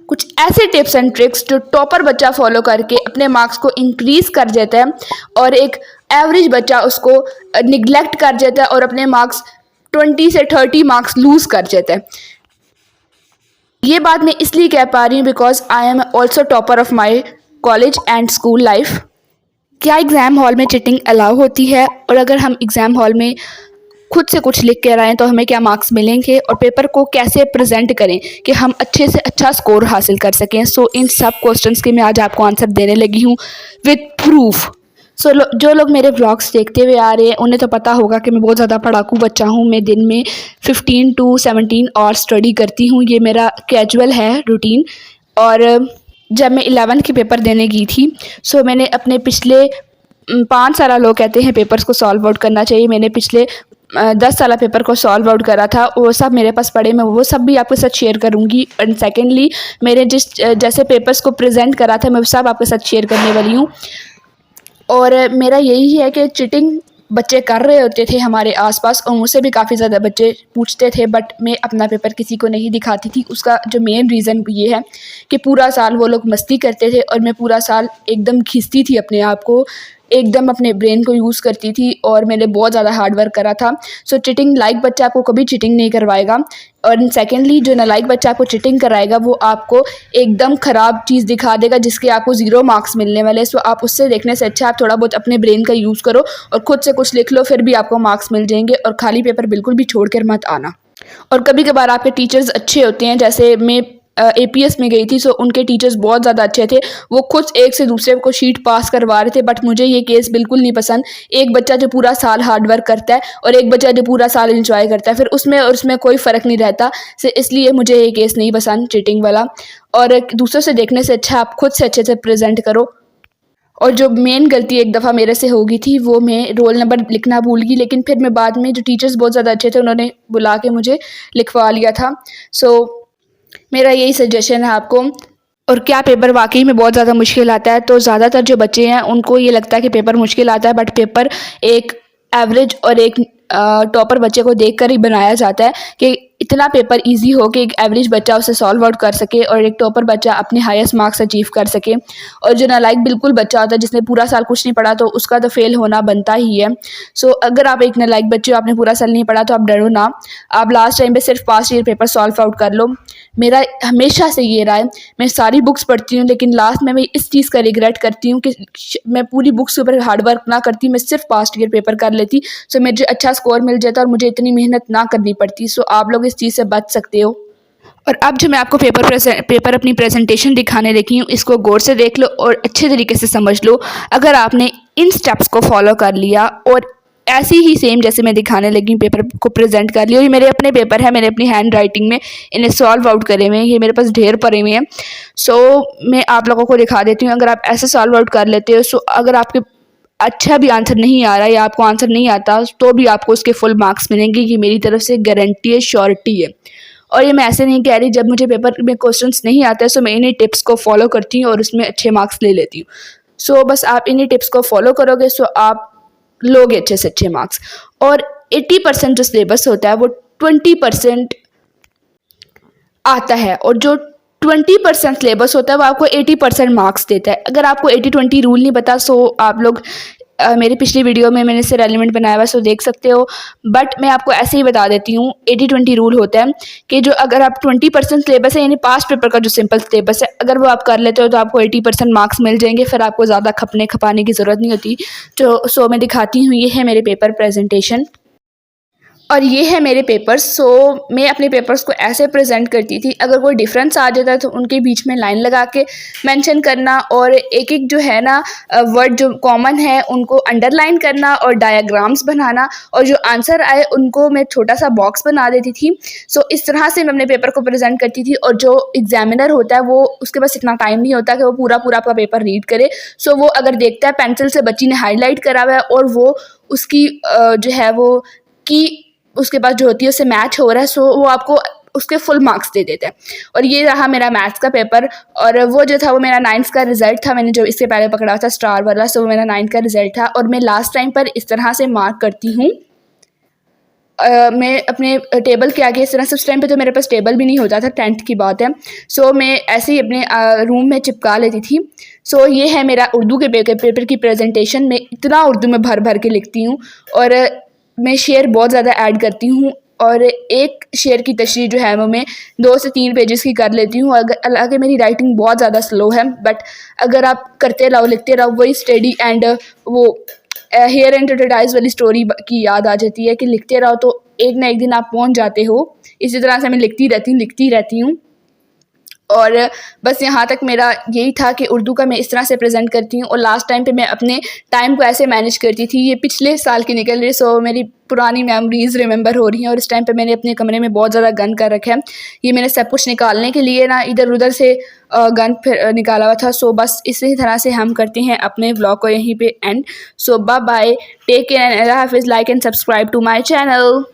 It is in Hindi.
कुछ ऐसे टिप्स एंड ट्रिक्स जो टॉपर बच्चा फॉलो करके अपने मार्क्स को इंक्रीज कर देता है और एक एवरेज बच्चा उसको निगलेक्ट कर देता है और अपने मार्क्स 20 से 30 मार्क्स लूज कर देता है। ये बात मैं इसलिए कह पा रही हूँ because I am also topper of my college and school life. क्या एग्ज़ाम हॉल में चिटिंग अलाउ होती है, और अगर हम एग्ज़ाम हॉल में खुद से कुछ लिख कर आएँ तो हमें क्या मार्क्स मिलेंगे, और पेपर को कैसे प्रेजेंट करें कि हम अच्छे से अच्छा स्कोर हासिल कर सकें। सो इन सब क्वेश्चंस के मैं आज आपको आंसर देने लगी हूँ विद प्रूफ। जो लोग मेरे व्लॉग्स देखते हुए आ रहे हैं उन्हें तो पता होगा कि मैं बहुत ज़्यादा पढ़ाकू बच्चा हूँ। मैं दिन में 15 to 17 आवर्स स्टडी करती हूँ, ये मेरा कैजुअल है रूटीन। और जब मैं 11th के पेपर देने गई थी मैंने अपने पिछले 5 साल, लोग कहते हैं पेपर्स को सॉल्व आउट करना चाहिए, मैंने पिछले 10 साल पेपर को सॉल्व आउट करा था, वो सब मेरे पास पड़े, मैं वो सब भी आपके साथ शेयर करूँगी। एंड सेकेंडली मैंने जैसे पेपर्स को प्रेजेंट करा था मैं वो सब आपके साथ शेयर करने वाली हूँ। और मेरा यही है कि चीटिंग बच्चे कर रहे होते थे हमारे आसपास और मुझसे भी काफ़ी ज़्यादा बच्चे पूछते थे, बट मैं अपना पेपर किसी को नहीं दिखाती थी। उसका जो मेन रीज़न ये है कि पूरा साल वो लोग मस्ती करते थे और मैं पूरा साल एकदम खींचती थी अपने आप को, एकदम अपने ब्रेन को यूज़ करती थी और मैंने बहुत ज़्यादा हार्ड वर्क करा था। चीटिंग लाइक बच्चा आपको कभी चीटिंग नहीं करवाएगा। और सेकेंडली जो नालायक बच्चा आपको चीटिंग कराएगा वो आपको एकदम ख़राब चीज़ दिखा देगा जिसके आपको 0 मार्क्स मिलने वाले। आप उससे देखने से अच्छा आप थोड़ा बहुत अपने ब्रेन का यूज़ करो और खुद से कुछ लिख लो, फिर भी आपको मार्क्स मिल जाएंगे। और खाली पेपर बिल्कुल भी छोड़ कर मत आना। और कभी कभार आपके टीचर्स अच्छे होते हैं, जैसे मैं APS में गई थी उनके टीचर्स बहुत ज़्यादा अच्छे थे, वो खुद एक से दूसरे को शीट पास करवा रहे थे। बट मुझे ये केस बिल्कुल नहीं पसंद। एक बच्चा जो पूरा साल हार्ड वर्क करता है और एक बच्चा जो पूरा साल एंजॉय करता है, फिर उसमें कोई फ़र्क नहीं रहता। इसलिए मुझे ये केस नहीं पसंद चीटिंग वाला। और दूसरों से देखने से अच्छा आप खुद से अच्छे से प्रेजेंट करो। और जो मेन गलती एक दफ़ा मेरे से हो गई थी वो मैं रोल नंबर लिखना भूल गई, लेकिन फिर मैं बाद में जो टीचर्स बहुत ज़्यादा अच्छे थे उन्होंने बुला के मुझे लिखवा लिया था। मेरा यही सजेशन है आपको। और क्या पेपर वाकई में बहुत ज़्यादा मुश्किल आता है? तो ज़्यादातर जो बच्चे हैं उनको ये लगता है कि पेपर मुश्किल आता है, बट पेपर एक एवरेज और एक टॉपर बच्चे को देखकर ही बनाया जाता है कि इतना पेपर इजी हो कि एक एवरेज बच्चा उसे सॉल्व आउट कर सके और एक टॉपर बच्चा अपने हाईएस्ट मार्क्स अचीव कर सके। और जो नालायक बिल्कुल बच्चा होता है जिसने पूरा साल कुछ नहीं पढ़ा तो उसका तो फेल होना बनता ही है। अगर आप एक नालायक बच्चे हो, आपने पूरा साल नहीं पढ़ा, तो आप डरो ना, आप लास्ट टाइम पे सिर्फ past year paper solve out कर लो। मेरा हमेशा से ये रहा है, मैं सारी बुक्स पढ़ती हूँ लेकिन लास्ट में मैं इस चीज़ का रिग्रेट करती हूँ कि मैं पूरी बुक्स के ऊपर हार्ड वर्क ना करती, मैं सिर्फ पास्ट ईयर पेपर कर लेती, मुझे अच्छा स्कोर मिल जाता और मुझे इतनी मेहनत ना करनी पड़ती। आप लोग इस चीज़ से बच सकते हो। और अब जो मैं आपको पेपर अपनी प्रेजेंटेशन दिखाने लगी हूँ, इसको गौर से देख लो और अच्छे तरीके से समझ लो। अगर आपने इन स्टेप्स को फॉलो कर लिया और ऐसी ही सेम जैसे मैं दिखाने लगी हूँ पेपर को प्रेजेंट कर लिया, ये मेरे अपने पेपर है, मैंने अपनी हैंड राइटिंग में इन्हें सॉल्व आउट करे हुए हैं, ये मेरे पास ढेर पड़े हुए हैं। मैं आप लोगों को दिखा देती हूँ। अगर आप ऐसे सॉल्व आउट कर लेते हो, अगर आपके अच्छा भी आंसर नहीं आ रहा है या आपको आंसर नहीं आता तो भी आपको उसके फुल मार्क्स मिलेंगे, ये मेरी तरफ से गारंटी है, श्योरिटी है। और ये मैं ऐसे नहीं कह रही, जब मुझे पेपर में क्वेश्चंस नहीं आते मैं इन्हीं टिप्स को फॉलो करती हूँ और उसमें अच्छे मार्क्स ले लेती हूँ। बस आप इन्हीं टिप्स को फॉलो करोगे आप लोगे अच्छे से अच्छे मार्क्स। और 80% जो सिलेबस होता है वो 20% आता है, और जो 20% सिलेबस होता है वो आपको 80% मार्क्स देता है। अगर आपको 80-20 रूल नहीं पता आप लोग मेरी पिछली वीडियो में मैंने इससे रेलिवेंट बनाया हुआ देख सकते हो, बट मैं आपको ऐसे ही बता देती हूँ। 80-20 रूल होता है कि जो अगर आप 20% सिलेबस है, यानी पास्ट पेपर का जो सिंपल सिलेबस है, अगर वो आप कर लेते हो तो आपको 80% मार्क्स मिल जाएंगे, फिर आपको ज़्यादा खपने खपाने की ज़रूरत नहीं होती। मैं दिखाती हूँ, ये है मेरे पेपर प्रेजेंटेशन और ये है मेरे पेपर्स। मैं अपने पेपर्स को ऐसे प्रेजेंट करती थी, अगर कोई डिफरेंस आ जाता है तो उनके बीच में लाइन लगा के मेंशन करना, और एक एक जो है ना वर्ड जो कॉमन है उनको अंडरलाइन करना और डायग्राम्स बनाना, और जो आंसर आए उनको मैं छोटा सा बॉक्स बना देती थी। इस तरह से मैं अपने पेपर को प्रेजेंट करती थी। और जो एग्जामिनर होता है वो उसके पास इतना टाइम नहीं होता कि वो पूरा आपका पेपर रीड करे। वो अगर देखता है पेंसिल से बच्ची ने हाईलाइट करा हुआ है और वो उसकी जो है वो की उसके पास जो होती है उससे मैच हो रहा है, वो आपको उसके फुल मार्क्स दे देते हैं। और ये रहा मेरा मैथ्स का पेपर, और वो जो था वो मेरा 9th का रिजल्ट था। मैंने जो इससे पहले पकड़ा था स्टार वाला, वो मेरा 9th का रिजल्ट था। और मैं लास्ट टाइम पर इस तरह से मार्क करती हूँ मैं अपने टेबल के आगे इस तरह से, उस टाइम पे तो मेरे पास टेबल भी नहीं होता था, 10th की बात है। सो मैं ऐसे ही अपने रूम में चिपका लेती थी। सो ये है मेरा उर्दू के पेपर की प्रेजेंटेशन। मैं इतना उर्दू में भर भर के लिखती हूँ और मैं शेर बहुत ज़्यादा ऐड करती हूँ, और एक शेर की तशरीह जो है वो मैं 2 से 3 पेजेस की कर लेती हूँ। हालांकि मेरी राइटिंग बहुत ज़्यादा स्लो है, बट अगर आप करते रहो, लिखते रहो, वही स्टडी एंड वो हेयर एंड टर्टोडाइज वाली स्टोरी की याद आ जाती है कि लिखते रहो तो एक ना एक दिन आप पहुंच जाते हो। इसी तरह से मैं लिखती रहती हूँ। और बस यहाँ तक मेरा यही था कि उर्दू का मैं इस तरह से प्रेजेंट करती हूँ। और लास्ट टाइम पे मैं अपने टाइम को ऐसे मैनेज करती थी, ये पिछले साल की निकल रही, सो मेरी पुरानी मेमोरीज रिमेंबर हो रही हैं। और इस टाइम पे मैंने अपने कमरे में बहुत ज़्यादा गन कर रखा है, ये मैंने सब कुछ निकालने के लिए ना इधर उधर से गन फिर निकाला हुआ था। सो बस इसी तरह से हम करते हैं अपने व्लॉग को यहीं पे end. So bye bye, take care and अल्लाह हाफिज़। Like and subscribe to my channel.